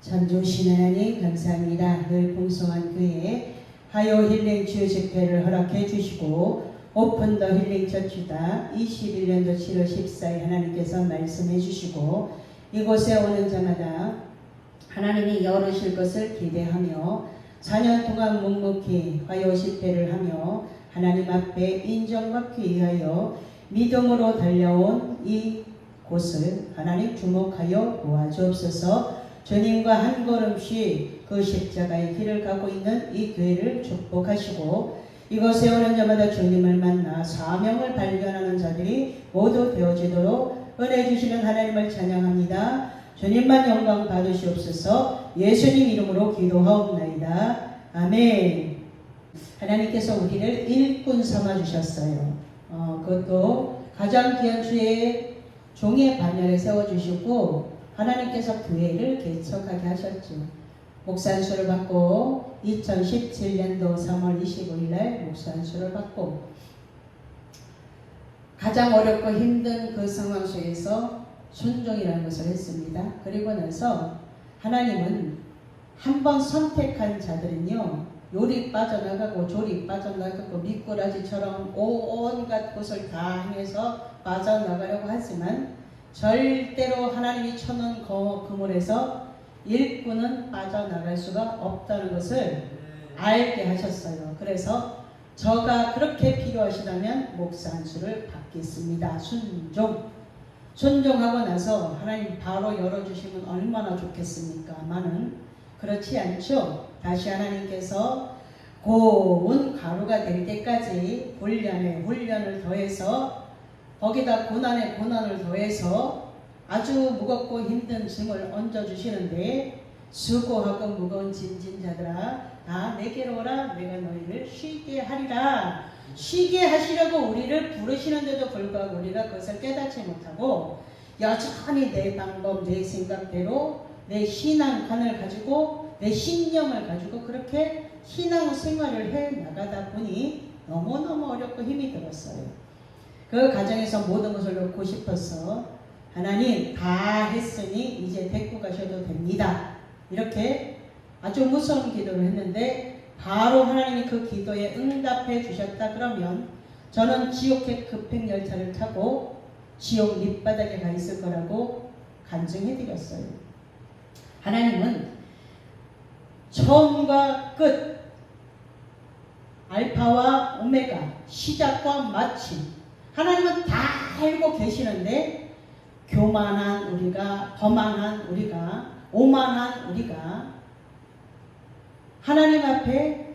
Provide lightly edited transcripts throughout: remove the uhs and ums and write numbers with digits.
참 좋으신 하나님 감사합니다. 늘 풍성한 교회에 화요 힐링 주요 집회를 허락해 주시고 오픈 더 힐링 처치다 21년도 7월 14일 하나님께서 말씀해 주시고 이곳에 오는 자마다 하나님이 열으실 것을 기대하며 4년 동안 묵묵히 화요 집회를 하며 하나님 앞에 인정받기 위하여 믿음으로 달려온 이 곳을 하나님 주목하여 도와주옵소서. 주님과 한 걸음씩 그 십자가의 길을 가고 있는 이 교회를 축복하시고 이곳에 오는 자마다 주님을 만나 사명을 발견하는 자들이 모두 되어지도록 은혜 주시는 하나님을 찬양합니다. 주님만 영광 받으시옵소서. 예수님 이름으로 기도하옵나이다. 아멘. 하나님께서 우리를 일꾼 삼아 주셨어요. 그것도 가장 귀한 주의 종의 반열에 세워주시고 하나님께서 교회를 개척하게 하셨죠. 목사 안수를 받고 2017년도 3월 25일 날 목사 안수를 받고 가장 어렵고 힘든 그 상황 속에서 순종이라는 것을 했습니다. 그리고 나서 하나님은 한번 선택한 자들은요, 요리 빠져나가고 조리 빠져나가고 미꾸라지처럼 온갖 곳을 다 향해서 빠져나가려고 하지만 절대로 하나님이 쳐놓은 그물에서 일꾼은 빠져나갈 수가 없다는 것을 알게 하셨어요. 그래서 저가 그렇게 필요하시다면 목사 안수를 받겠습니다. 순종하고 나서 하나님 바로 열어주시면 얼마나 좋겠습니까?만은 그렇지 않죠. 다시 하나님께서 고운 가루가 될 때까지 훈련에 훈련을 더해서 거기다 고난에 고난을 더해서 아주 무겁고 힘든 짐을 얹어주시는데 수고하고 무거운 짐진 자들아 다 내게로 오라 내가 너희를 쉬게 하리라. 쉬게 하시려고 우리를 부르시는데도 불구하고 우리가 그것을 깨닫지 못하고 여전히 내 방법 내 생각대로 내 신앙관을 가지고 내 신념을 가지고 그렇게 신앙 생활을 해 나가다 보니 너무너무 어렵고 힘이 들었어요. 그 과정에서 모든 것을 놓고 싶어서 하나님 다 했으니 이제 데리고 가셔도 됩니다. 이렇게 아주 무서운 기도를 했는데 바로 하나님이 그 기도에 응답해 주셨다 그러면 저는 지옥의 급행열차를 타고 지옥 밑바닥에 가 있을 거라고 간증해 드렸어요. 하나님은 처음과 끝, 알파와 오메가, 시작과 마침 하나님은 다 알고 계시는데 교만한 우리가, 거만한 우리가, 오만한 우리가 하나님 앞에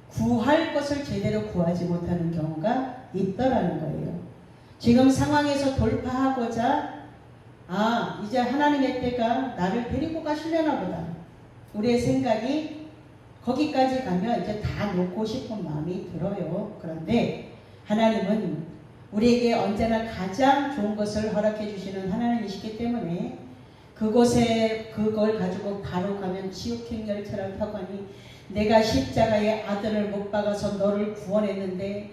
구할 것을 제대로 구하지 못하는 경우가 있더라는 거예요. 지금 상황에서 돌파하고자 이제 하나님의 때가 나를 데리고 가시려나 보다. 우리의 생각이 거기까지 가면 이제 다 놓고 싶은 마음이 들어요. 그런데 하나님은 우리에게 언제나 가장 좋은 것을 허락해 주시는 하나님이시기 때문에 그곳에 그걸 가지고 바로 가면 지옥행 열차를 타고 가니 내가 십자가의 아들을 못 박아서 너를 구원했는데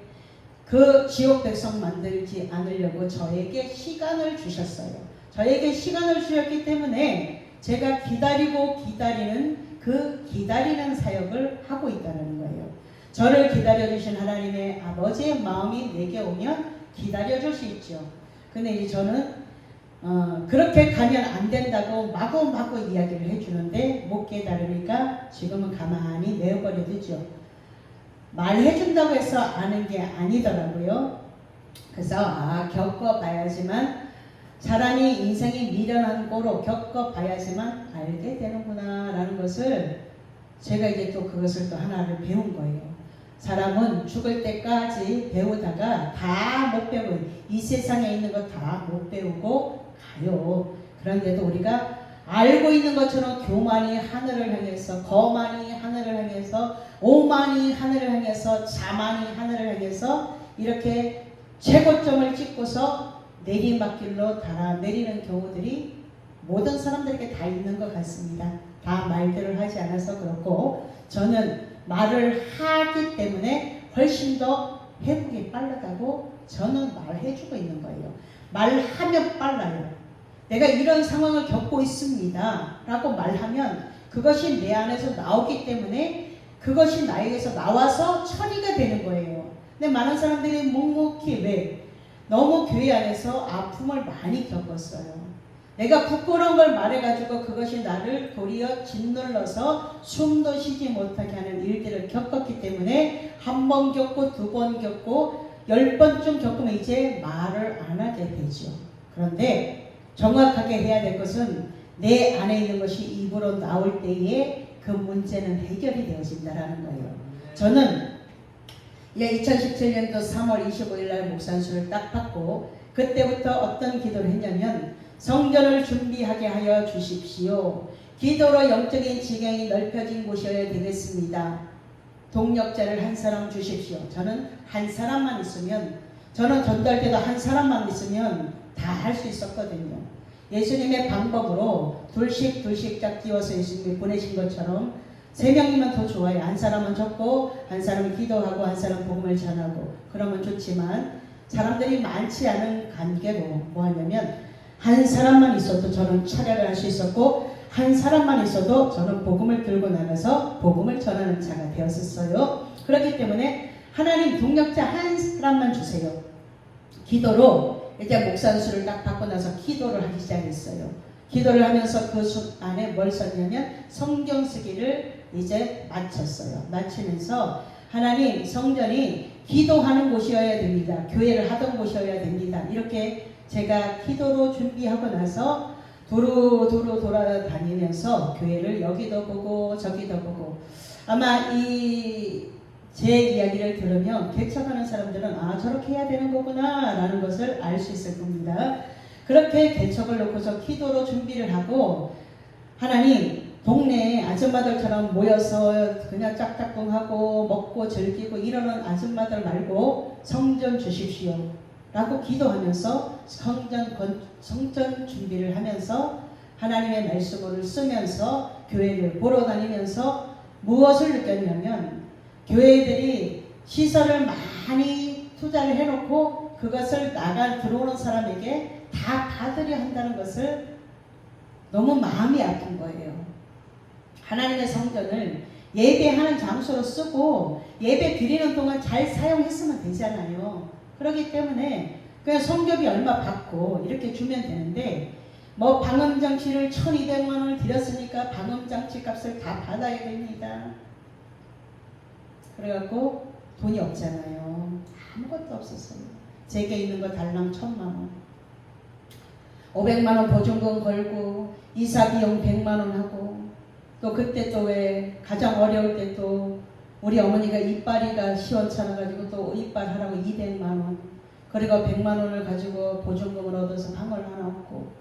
그 지옥 백성 만들지 않으려고 저에게 시간을 주셨어요. 저에게 시간을 주셨기 때문에 제가 기다리고 기다리는 그 기다리는 사역을 하고 있다는 거예요. 저를 기다려주신 하나님의 아버지의 마음이 내게 오면 기다려줄 수 있죠. 근데 이제 저는 그렇게 가면 안 된다고 마구마구 이야기를 해주는데 못 깨달으니까 지금은 가만히 내어버려 두죠. 말해준다고 해서 아는 게 아니더라고요. 그래서 겪어봐야지만 사람이 인생이 미련한 고로 겪어봐야지만 알게 되는구나 라는 것을 제가 이제 또 그것을 또 하나를 배운 거예요. 사람은 죽을 때까지 배우다가 다 못 배우고 이 세상에 있는 거 다 못 배우고 가요. 그런데도 우리가 알고 있는 것처럼 교만이 하늘을 향해서, 거만이 하늘을 향해서, 오만이 하늘을 향해서, 자만이 하늘을 향해서 이렇게 최고점을 찍고서 내리막길로 달아내리는 경우들이 모든 사람들에게 다 있는 것 같습니다. 다 말들을 하지 않아서 그렇고 저는 말을 하기 때문에 훨씬 더 회복이 빠르다고 저는 말해주고 있는 거예요. 말하면 빨라요. 내가 이런 상황을 겪고 있습니다 라고 말하면 그것이 내 안에서 나오기 때문에 그것이 나에게서 나와서 처리가 되는 거예요. 근데 많은 사람들이 묵묵히 왜? 너무 교회 안에서 아픔을 많이 겪었어요. 내가 부끄러운 걸 말해가지고 그것이 나를 도리어 짓눌러서 숨도 쉬지 못하게 하는 일들을 겪었기 때문에 한 번 겪고 두 번 겪고 10번쯤 겪으면 이제 말을 안 하게 되죠. 그런데 정확하게 해야 될 것은 내 안에 있는 것이 입으로 나올 때에 그 문제는 해결이 되어진다라는 거예요. 저는 2017년도 3월 25일 날 목산수를 딱 받고 그때부터 어떤 기도를 했냐면 성전을 준비하게 하여 주십시오. 기도로 영적인 지경이 넓혀진 곳이어야 되겠습니다. 동력자를 한 사람 주십시오. 저는 한 사람만 있으면, 저는 전도할 때도 한 사람만 있으면 다 할 수 있었거든요. 예수님의 방법으로 둘씩 짝 띄워서 예수님이 보내신 것처럼 3명이면 더 좋아요. 한 사람은 적고 한 사람은 기도하고 한 사람은 복음을 전하고 그러면 좋지만 사람들이 많지 않은 관계로 뭐 하냐면 한 사람만 있어도 저는 차례를 할 수 있었고 한 사람만 있어도 저는 복음을 들고 나가서 복음을 전하는 자가 되었었어요. 그렇기 때문에 하나님 동력자 한 사람만 주세요. 기도로 이제 목산수를 딱 받고 나서 기도를 하기 시작했어요. 기도를 하면서 그 안에 뭘 썼냐면 성경 쓰기를 이제 마쳤어요. 마치면서 하나님 성전이 기도하는 곳이어야 됩니다. 교회를 하던 곳이어야 됩니다. 이렇게 제가 기도로 준비하고 나서 도로 돌아다니면서 교회를 여기도 보고 저기도 보고 아마 제 이야기를 들으면 개척하는 사람들은 아 저렇게 해야 되는 거구나 라는 것을 알 수 있을 겁니다. 그렇게 개척을 놓고서 기도로 준비를 하고 하나님 동네 아줌마들처럼 모여서 그냥 짝짝꿍하고 먹고 즐기고 이러는 아줌마들 말고 성전 주십시오 라고 기도하면서 성전 준비를 하면서 하나님의 말씀을 쓰면서 교회를 보러 다니면서 무엇을 느꼈냐면 교회들이 시설을 많이 투자를 해놓고 그것을 들어오는 사람에게 다 받으려 한다는 것을 너무 마음이 아픈 거예요. 하나님의 성전을 예배하는 장소로 쓰고 예배 드리는 동안 잘 사용했으면 되잖아요. 그렇기 때문에 그냥 성교비 얼마 받고 이렇게 주면 되는데 뭐 방음장치를 1200만 원을 들였으니까 방음장치 값을 다 받아야 됩니다. 그래갖고 돈이 없잖아요. 아무것도 없었어요. 제게 있는 거 달랑 1000만 원. 500만 원 보증금 걸고 이사 비용 100만 원 하고 또 그때 또 왜 가장 어려울 때 또 우리 어머니가 이빨이가 시원찮아가지고 또 이빨 하라고 200만 원 그리고 100만 원을 가지고 보증금을 얻어서 방을 하나 얻고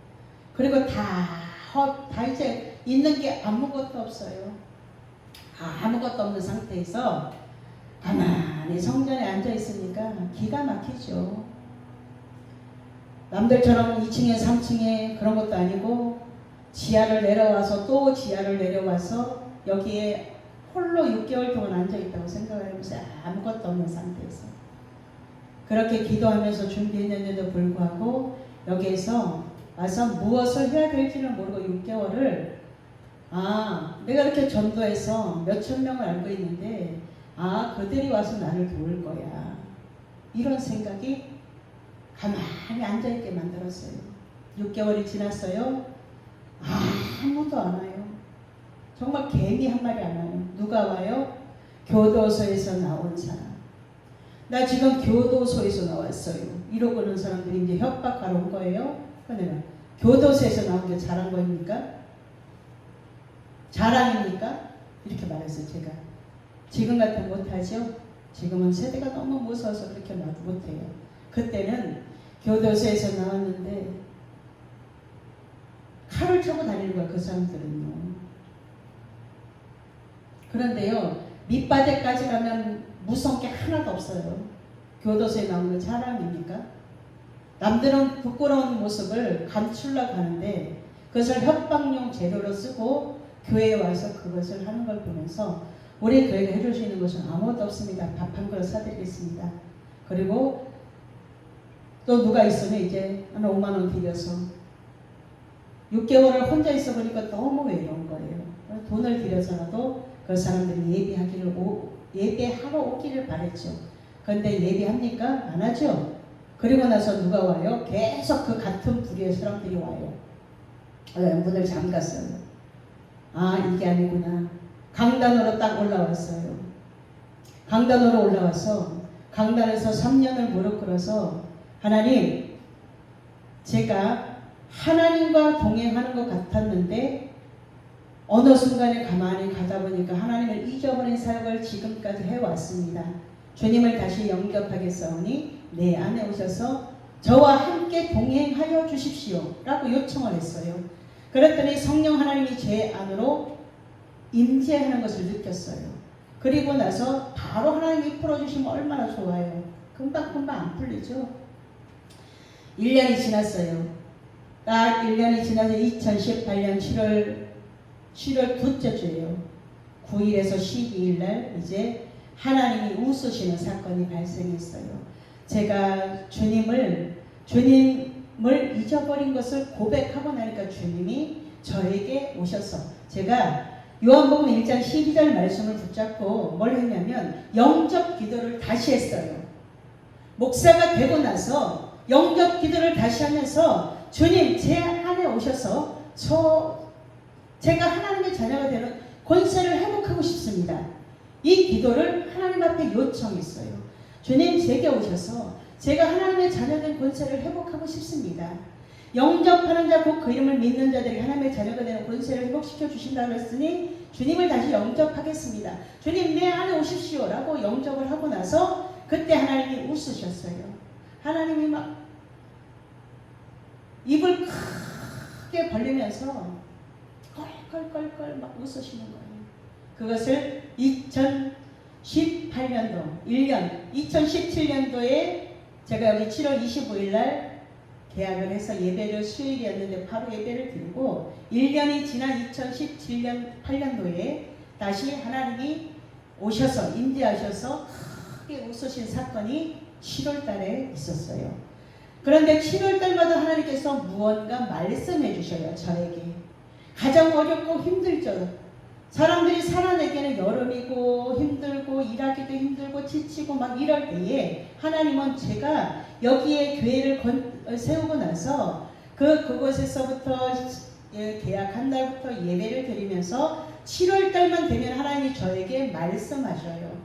그리고 다 이제 있는 게 아무것도 없어요. 아무것도 없는 상태에서 가만히 성전에 앉아 있으니까 기가 막히죠. 남들처럼 2층에 3층에 그런 것도 아니고 지하를 내려와서 또 지하를 내려와서 여기에 홀로 6개월 동안 앉아있다고 생각을 해보세요. 아무것도 없는 상태에서. 그렇게 기도하면서 준비했는데도 불구하고 여기에서 와서 무엇을 해야 될지는 모르고 6개월을 내가 이렇게 전도해서 몇천 명을 알고 있는데 그들이 와서 나를 도울 거야. 이런 생각이 가만히 앉아있게 만들었어요. 6개월이 지났어요. 아무도 안 와요. 정말 개미 한 마리 안 와요. 누가 와요? 교도소에서 나온 사람. 나 지금 교도소에서 나왔어요. 이러고는 사람들이 이제 협박하러 온 거예요. 내가 교도소에서 나온 게 잘한 거입니까? 자랑입니까? 이렇게 말했어요. 제가. 지금 같으면 못하죠? 지금은 세대가 너무 무서워서 그렇게 못해요. 그때는 교도소에서 나왔는데 칼을 차고 다니는 거야. 그 사람들은요. 그런데요. 밑바닥까지 가면 무서운 게 하나도 없어요. 교도소에 나온 건 자랑입니까? 남들은 부끄러운 모습을 감추려고 하는데 그것을 협박용 재료로 쓰고 교회에 와서 그것을 하는 걸 보면서 우리 교회가 해줄 수 있는 것은 아무것도 없습니다. 밥 한 그릇 사드리겠습니다. 그리고 또 누가 있으면 이제 한 5만 원 드려서 6개월을 혼자 있어 보니까 너무 외로운 거예요. 돈을 들여서라도 그 사람들이 예배하러 오기를 바랬죠. 그런데 예배합니까? 안 하죠. 그리고 나서 누가 와요? 계속 그 같은 부류의 사람들이 와요. 문을 잠갔어요. 아, 이게 아니구나. 강단으로 딱 올라왔어요. 강단으로 올라와서 강단에서 3년을 무릎 꿇어서 하나님, 제가 하나님과 동행하는 것 같았는데 어느 순간에 가만히 가다 보니까 하나님을 잊어버린 사역을 지금까지 해왔습니다. 주님을 다시 영접하겠사오니 내 안에 오셔서 저와 함께 동행하여 주십시오 라고 요청을 했어요. 그랬더니 성령 하나님이 제 안으로 임재하는 것을 느꼈어요. 그리고 나서 바로 하나님이 풀어주시면 얼마나 좋아요. 금방 안 풀리죠. 1년이 지났어요. 딱 1년이 지나서 2018년 7월 둘째 주예요. 9일에서 12일 날 이제 하나님이 웃으시는 사건이 발생했어요. 제가 주님을 잊어버린 것을 고백하고 나니까 주님이 저에게 오셔서 제가 요한복음 1장 12절 말씀을 붙잡고 뭘 했냐면 영접 기도를 다시 했어요. 목사가 되고 나서 영접 기도를 다시 하면서 주님 제 안에 오셔서 제가 하나님의 자녀가 되는 권세를 회복하고 싶습니다. 이 기도를 하나님 앞에 요청했어요. 주님 제게 오셔서 제가 하나님의 자녀된 권세를 회복하고 싶습니다. 영접하는 자 곧 그 이름을 믿는 자들이 하나님의 자녀가 되는 권세를 회복시켜 주신다고 했으니 주님을 다시 영접하겠습니다. 주님 내 안에 오십시오 라고 영접을 하고 나서 그때 하나님이 웃으셨어요. 하나님이 막 입을 크게 벌리면서 껄껄껄껄 막 웃으시는 거예요. 그것을 2018년도 2017년도에 제가 여기 7월 25일 날 계약을 해서 예배를 수요일이었는데 바로 예배를 드리고 1년이 지난 2017년 8년도에 다시 하나님이 오셔서 임재하셔서 크게 웃으신 사건이 7월 달에 있었어요. 그런데 7월 달마다 하나님께서 무언가 말씀해 주셔요. 저에게. 가장 어렵고 힘들죠. 사람들이 살아내기에는 여름이고 힘들고 일하기도 힘들고 지치고 막 이럴 때에 하나님은 제가 여기에 교회를 세우고 나서 그곳에서부터 계약한 날부터 예배를 드리면서 7월 달만 되면 하나님이 저에게 말씀하셔요.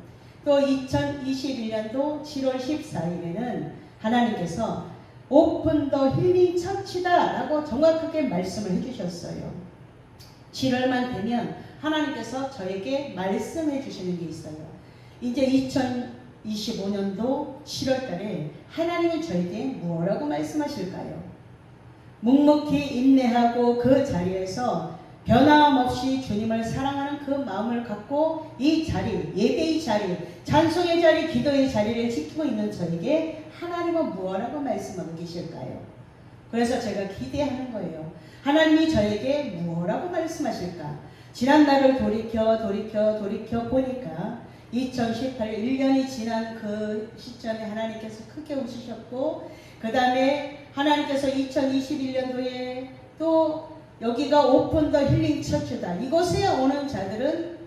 또 2021년도 7월 14일에는 하나님께서 오픈 더 힐링 처치다 라고 정확하게 말씀을 해주셨어요. 7월만 되면 하나님께서 저에게 말씀해 주시는 게 있어요. 이제 2025년도 7월 달에 하나님은 저에게 뭐라고 말씀하실까요? 묵묵히 인내하고 그 자리에서 변함없이 주님을 사랑하는 그 마음을 갖고 이 자리, 예배의 자리, 찬송의 자리, 기도의 자리를 지키고 있는 저에게 하나님은 뭐라고 말씀하고 계실까요? 그래서 제가 기대하는 거예요. 하나님이 저에게 뭐라고 말씀하실까? 지난날을 돌이켜 보니까 2018년 1년이 지난 그 시점에 하나님께서 크게 웃으셨고 그 다음에 하나님께서 2021년도에 또 여기가 오픈 더 힐링 처치다. 이곳에 오는 자들은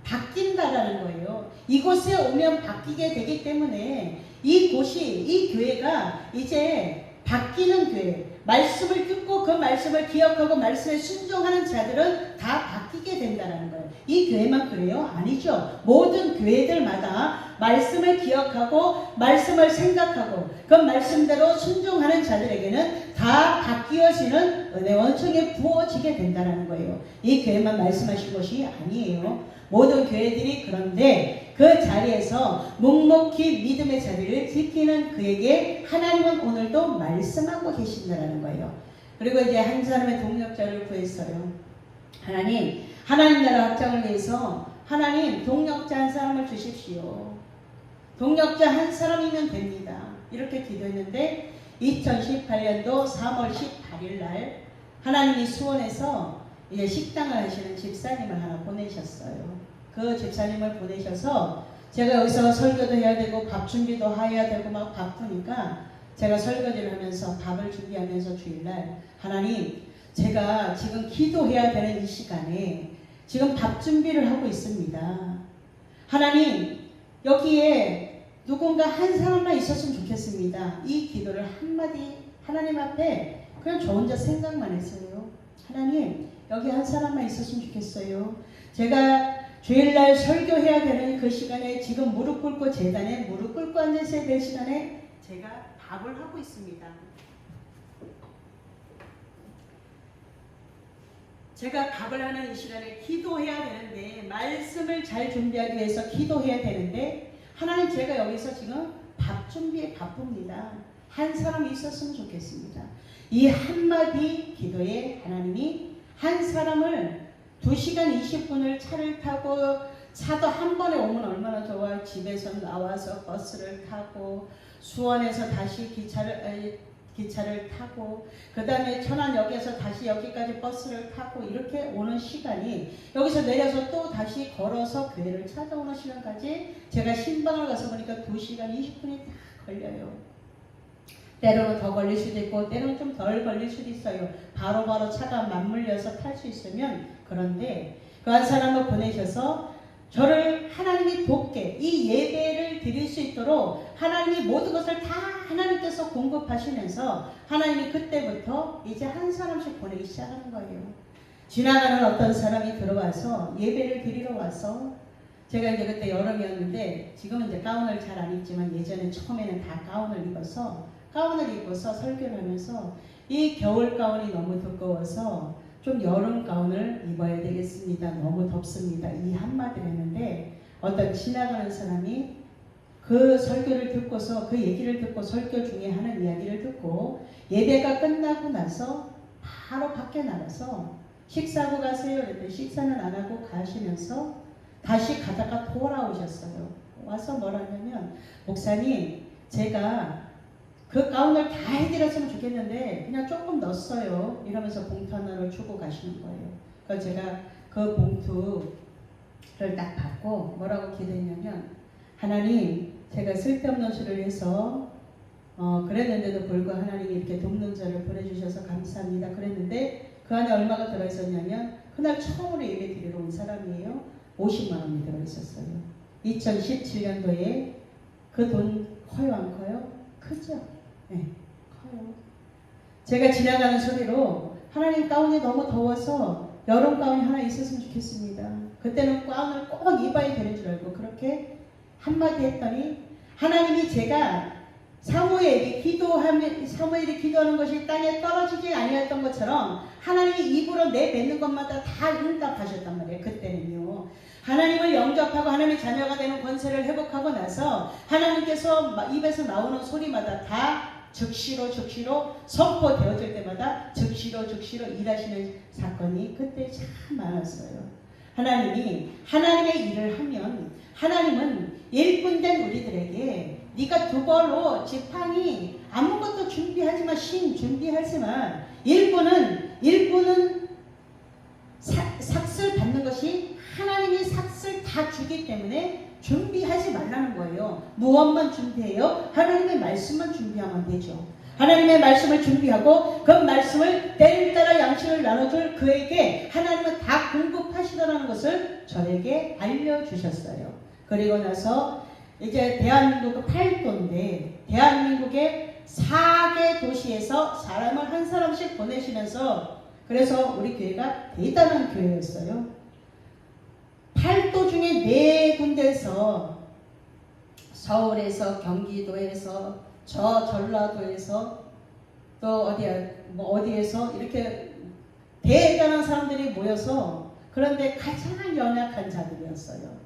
바뀐다라는 거예요. 이곳에 오면 바뀌게 되기 때문에 이 교회가 이제 바뀌는 교회, 말씀을 듣고 그 말씀을 기억하고 말씀에 순종하는 자들은 다 바뀌게 된다는 거예요. 이 교회만 그래요? 아니죠. 모든 교회들마다 말씀을 기억하고 말씀을 생각하고 그 말씀대로 순종하는 자들에게는 다 바뀌어지는 은혜 원총에 부어지게 된다는 거예요. 이 교회만 말씀하신 것이 아니에요. 모든 교회들이 그런데 그 자리에서 묵묵히 믿음의 자리를 지키는 그에게 하나님은 오늘도 말씀하고 계신다는 거예요. 그리고 이제 한 사람의 동력자를 구했어요. 하나님 나라 확장을 위해서 하나님 동력자 한 사람을 주십시오. 동력자 한 사람이면 됩니다. 이렇게 기도했는데 2018년도 3월 18일 날 하나님이 수원에서 이제 식당을 하시는 집사님을 하나 보내셨어요. 그 집사님을 보내셔서 제가 여기서 설교도 해야 되고 밥 준비도 해야 되고 막 바쁘니까 제가 설교를 하면서 밥을 준비하면서 주일날 하나님 제가 지금 기도해야 되는 이 시간에 지금 밥 준비를 하고 있습니다. 하나님, 여기에 누군가 한 사람만 있었으면 좋겠습니다. 이 기도를 한마디 하나님 앞에 그냥 저 혼자 생각만 했어요. 하나님, 여기 한 사람만 있었으면 좋겠어요. 제가 주일날 설교해야 되는 그 시간에 지금 무릎 꿇고 제단에 무릎 꿇고 앉아있어야 될 시간에 제가 밥을 하고 있습니다. 제가 밥을 하는 이 시간에 기도해야 되는데, 말씀을 잘 준비하기 위해서 기도해야 되는데, 하나님, 제가 여기서 지금 밥 준비에 바쁩니다. 한 사람이 있었으면 좋겠습니다. 이 한마디 기도에 하나님이 한 사람을 2시간 20분을 차를 타고, 차도 한 번에 오면 얼마나 좋아. 집에서 나와서 버스를 타고 수원에서 다시 기차를 타고 그 다음에 천안역에서 다시 여기까지 버스를 타고 이렇게 오는 시간이, 여기서 내려서 또 다시 걸어서 교회를 찾아오는 시간까지 제가 신방을 가서 보니까 2시간 20분이 다 걸려요. 때로는 더 걸릴 수도 있고 때로는 좀 덜 걸릴 수도 있어요. 바로바로 차가 맞물려서 탈 수 있으면. 그런데 그 한 사람을 보내셔서 저를 하나님이 돕게 이 예배를 드릴 수 있도록 하나님이 모든 것을 다 하나님께서 공급하시면서 하나님이 그때부터 이제 한 사람씩 보내기 시작하는 거예요. 지나가는 어떤 사람이 들어와서 예배를 드리러 와서, 제가 이제 그때 여름이었는데 지금은 이제 가운을 잘 안 입지만 예전에 처음에는 다 가운을 입어서 설교를 하면서 이 겨울 가운이 너무 두꺼워서 좀 여름 가운을 입어야 되겠습니다. 너무 덥습니다. 이 한마디를 했는데 어떤 지나가는 사람이 그 설교를 듣고서 그 얘기를 듣고 설교 중에 하는 이야기를 듣고 예배가 끝나고 나서 바로 밖에 나가서 식사하고 가세요. 그랬더니 식사는 안 하고 가시면서 다시 가다가 돌아오셨어요. 와서 뭐라 하냐면, 목사님, 제가 그 가운을 다 해드렸으면 좋겠는데 그냥 조금 넣었어요. 이러면서 봉투 하나를 주고 가시는 거예요. 그래서 제가 그 봉투를 딱 받고 뭐라고 기도했냐면, 하나님, 제가 쓸데없는 소리를 해서 그랬는데도 불구하고 하나님이 이렇게 돕는 자를 보내주셔서 감사합니다. 그랬는데 그 안에 얼마가 들어있었냐면, 그날 처음으로 예배 드리러 온 사람이에요. 50만 원이 들어있었어요. 2017년도에 그 돈 커요, 안 커요? 크죠? 네, 커요. 제가 지나가는 소리로, 하나님, 가운이 너무 더워서 여름 가운이 하나 있었으면 좋겠습니다. 그때는 가운을 꼭 입어야 되는 줄 알고 그렇게 한마디 했더니, 하나님이 제가 사무엘이 기도하는 것이 땅에 떨어지지 아니했던 것처럼 하나님이 입으로 내뱉는 것마다 다 응답하셨단 말이에요. 그때는요. 하나님을 영접하고 하나님의 자녀가 되는 권세를 회복하고 나서 하나님께서 입에서 나오는 소리마다 다 즉시로 선포되어질 때마다 즉시로 일하시는 사건이 그때 참 많았어요. 하나님이 하나님의 일을 하면, 하나님은 일꾼된 우리들에게 네가 두벌로 지팡이 아무것도 준비하지만 준비하지만 일꾼은 삭슬 받는 것이 하나님이 삭슬 다 주기 때문에 준비하지 말라는 거예요. 무엇만 준비해요? 하나님의 말씀만 준비하면 되죠. 하나님의 말씀을 준비하고 그 말씀을 때를 따라 양식을 나눠줄 그에게 하나님은 다 공급하시더라는 것을 저에게 알려주셨어요. 그리고 나서 이제 대한민국 8도인데 대한민국의 4개 도시에서 사람을 한 사람씩 보내시면서, 그래서 우리 교회가 대단한 교회였어요. 8도 중에 4군데에서, 서울에서, 경기도에서, 전라도에서, 또 어디에서 이렇게 대단한 사람들이 모여서, 그런데 가장 연약한 자들이었어요.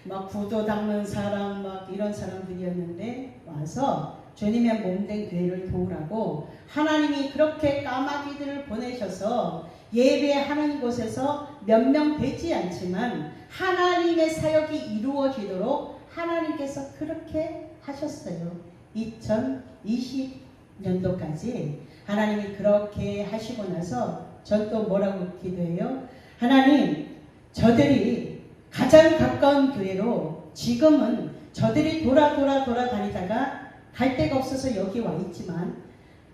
막 구도 닦는 사람, 막 이런 사람들이었는데 와서 주님의 몸된 교회를 도우라고 하나님이 그렇게 까마귀들을 보내셔서 예배하는 곳에서 몇 명 되지 않지만 하나님의 사역이 이루어지도록 하나님께서 그렇게 하셨어요. 2020년도까지 하나님이 그렇게 하시고 나서 전 또 뭐라고 기도해요? 하나님, 저들이 가장 가까운 교회로, 지금은 저들이 돌아다니다가 갈 데가 없어서 여기 와 있지만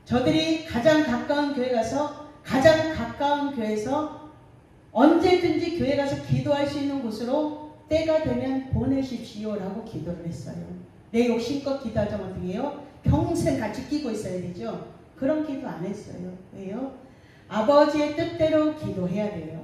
저들이 가장 가까운 교회 가서 가장 가까운 교회에서 언제든지 교회 가서 기도할 수 있는 곳으로 때가 되면 보내십시오라고 기도를 했어요. 내 욕심껏 기도하자면 어떻게 해요? 평생 같이 끼고 있어야 되죠. 그런 기도 안 했어요. 왜요? 아버지의 뜻대로 기도해야 돼요.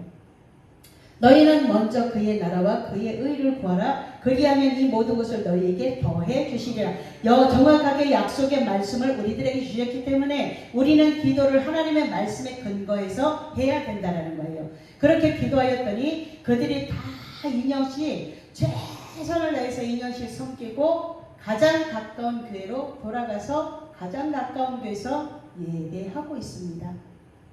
너희는 먼저 그의 나라와 그의 의를 구하라. 그리하면 이 모든 것을 너희에게 더해 주시리라. 정확하게 약속의 말씀을 우리들에게 주셨기 때문에 우리는 기도를 하나님의 말씀에 근거해서 해야 된다는 거예요. 그렇게 기도하였더니 그들이 다 2년씩 최선을 다해서 2년씩 섬기고 가장 가까운 교회로 돌아가서 가장 가까운 교회에서 예배하고 있습니다.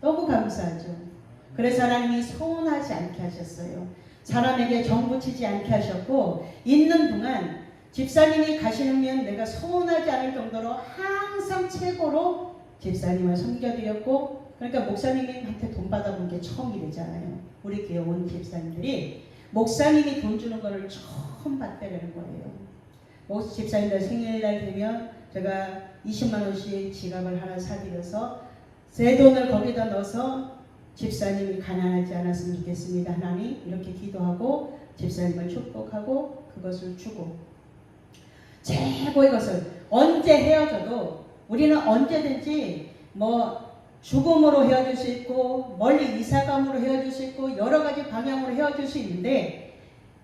너무 감사하죠. 그래서 하나님이 서운하지 않게 하셨어요. 사람에게 정붙이지 않게 하셨고 있는 동안 집사님이 가시면 내가 서운하지 않을 정도로 항상 최고로 집사님을 섬겨드렸고, 그러니까 목사님한테 돈 받아본 게 처음이래잖아요. 우리 교회 온 집사님들이 목사님이 돈 주는 거를 처음 받다라는 거예요. 집사님들 생일날 되면 제가 20만 원씩 지갑을 하나 사드려서 제 돈을 거기다 넣어서 집사님이 가난하지 않았으면 좋겠습니다. 하나님 이렇게 기도하고 집사님을 축복하고 그것을 주고, 최고의 것을 언제 헤어져도 우리는 언제든지 죽음으로 헤어질 수 있고 멀리 이사감으로 헤어질 수 있고 여러 가지 방향으로 헤어질 수 있는데,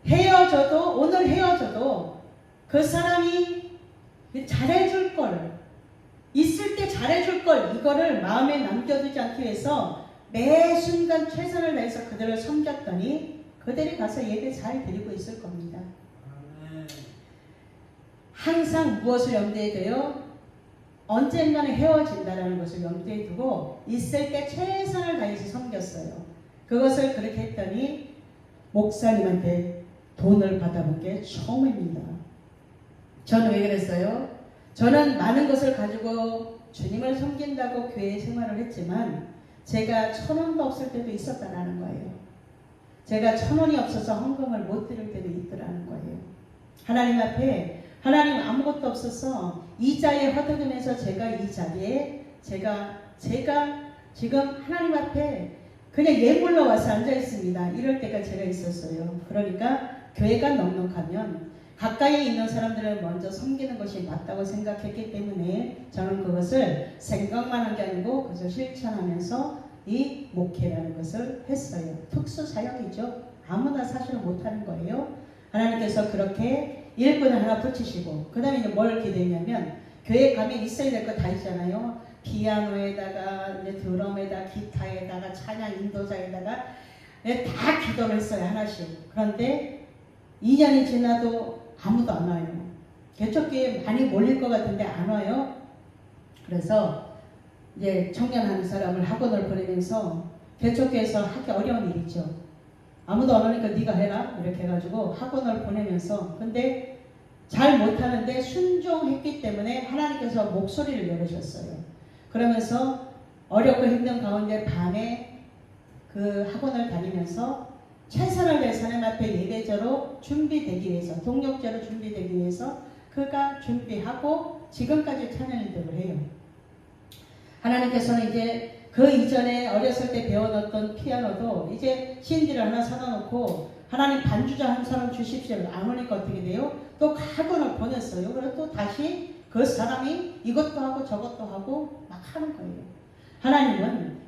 헤어져도 오늘 헤어져도 그 사람이 잘해줄 걸, 있을 때 잘해줄 걸, 이거를 마음에 남겨두지 않기 위해서 매 순간 최선을 다해서 그들을 섬겼더니 그들이 가서 예배 잘 드리고 있을 겁니다. 항상 무엇을 염두에 둬요? 언젠가는 헤어진다라는 것을 염두에 두고 있을 때 최선을 다해서 섬겼어요. 그것을 그렇게 했더니 목사님한테 돈을 받아본 게 처음입니다. 저는 왜 그랬어요? 저는 많은 것을 가지고 주님을 섬긴다고 교회 생활을 했지만 제가 1,000원도 없을 때도 있었다라는 거예요. 제가 1,000원이 없어서 헌금을 못 드릴 때도 있더라는 거예요. 하나님 앞에, 하나님 아무것도 없어서 이자에 허덕이면서 제가 이 자리에 제가 지금 하나님 앞에 그냥 예물로 와서 앉아 있습니다. 이럴 때가 제가 있었어요. 그러니까 교회가 넉넉하면 가까이에 있는 사람들을 먼저 섬기는 것이 맞다고 생각했기 때문에 저는 그것을 생각만 한 게 아니고 그것을 실천하면서 이 목회라는 것을 했어요. 특수 사역이죠. 아무나 사실은 못하는 거예요. 하나님께서 그렇게 일꾼을 하나 붙이시고, 그 다음에 이제 뭘 기대냐면, 교회 가면 있어야 될 거 다 있잖아요. 피아노에다가 이제 드럼에다가 기타에다가 찬양 인도자에다가 다 기도를 했어요. 하나씩. 그런데 2년이 지나도 아무도 안 와요. 개척교회 많이 몰릴 것 같은데 안 와요. 그래서 이제 청년 한 사람을 학원을 보내면서, 개척교회에서 하기 어려운 일이죠. 아무도 안 오니까 네가 해라 이렇게 해가지고 학원을 보내면서, 근데 잘 못하는데 순종했기 때문에 하나님께서 목소리를 열어줬어요. 그러면서 어렵고 힘든 가운데 밤에 그 학원을 다니면서 최선을 다해서 하나님 앞에 예배자로 준비되기 위해서, 동력자로 준비되기 위해서 그가 준비하고 지금까지 찬양인들을 해요. 하나님께서는 이제 그 이전에 어렸을 때 배워놨던 피아노도 이제 CD를 하나 사다 놓고 하나님 반주자 한 사람 주십시오. 안 오니까 어떻게 돼요? 또 학원을 보냈어요. 그래서 또 다시 그 사람이 이것도 하고 저것도 하고 막 하는 거예요. 하나님은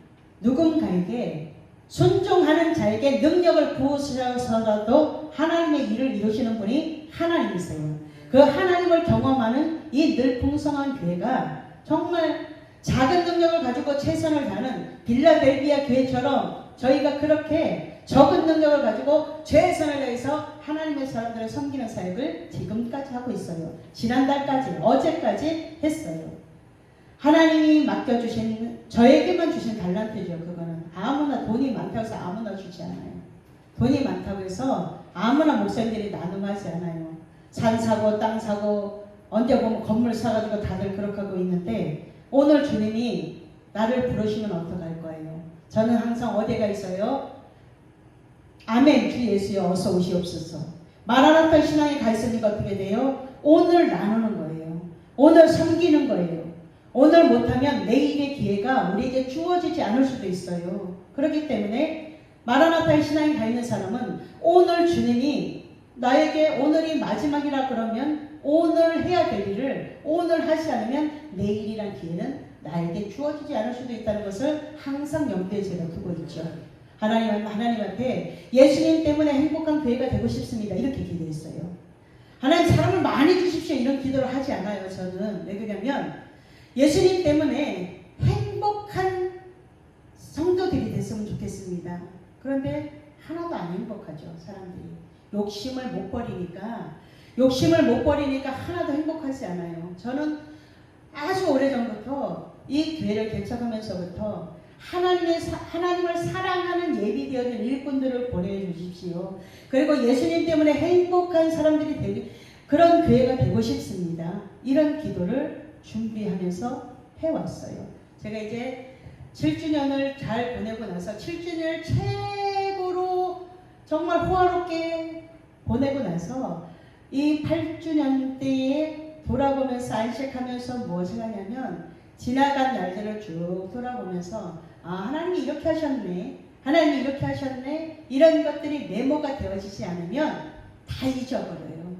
누군가에게 순종하는 자에게 능력을 부으셔서라도 하나님의 일을 이루시는 분이 하나님이세요. 그 하나님을 경험하는 이 늘 풍성한 교회가 정말 작은 능력을 가지고 최선을 다하는 빌라델비아 교회처럼 저희가 그렇게 적은 능력을 가지고 최선을 다해서 하나님의 사람들을 섬기는 사역을 지금까지 하고 있어요. 지난달까지, 어제까지 했어요. 하나님이 맡겨주신, 저에게만 주신 달란트죠. 그거는 아무나, 돈이 많다고 해서 아무나 주지 않아요. 돈이 많다고 해서 아무나 목사님들이 나눔하지 않아요. 산 사고 땅 사고 언제 보면 건물 사가지고 다들 그렇게 하고 있는데, 오늘 주님이 나를 부르시면 어떡할 거예요? 저는 항상 어디가 있어요? 아멘, 주 예수여 어서 오시옵소서. 마라나타 신앙에 가 있으니까 어떻게 돼요? 오늘 나누는 거예요. 오늘 섬기는 거예요. 오늘 못하면 내일의 기회가 우리에게 주어지지 않을 수도 있어요. 그렇기 때문에 마라나타의 신앙에 가 있는 사람은 오늘 주님이 나에게 오늘이 마지막이라 그러면 오늘 해야 될 일을 오늘 하지 않으면 내일이란 기회는 나에게 주어지지 않을 수도 있다는 것을 항상 염두에 제가 두고 있죠. 하나님 앞에 예수님 때문에 행복한 교회가 되고 싶습니다. 이렇게 기도했어요. 하나님 사람을 많이 주십시오. 이런 기도를 하지 않아요. 저는. 왜 그러냐면 예수님 때문에 행복한 성도들이 됐으면 좋겠습니다. 그런데 하나도 안 행복하죠. 사람들이. 욕심을 못 버리니까 하나도 행복하지 않아요. 저는 아주 오래전부터 이 교회를 개척하면서부터 하나님을 사랑하는 예비되어진 일꾼들을 보내주십시오. 그리고 예수님 때문에 행복한 사람들이 되는 그런 교회가 되고 싶습니다. 이런 기도를 준비하면서 해왔어요. 제가 이제 7주년을 잘 보내고 나서 7주년을 최고로 정말 호화롭게 보내고 나서 이 8주년 때에 돌아보면서 안식하면서 무엇을 하냐면 지나간 날들을 쭉 돌아보면서 하나님이 이렇게 하셨네, 하나님이 이렇게 하셨네, 이런 것들이 메모가 되어지지 않으면 다 잊어버려요.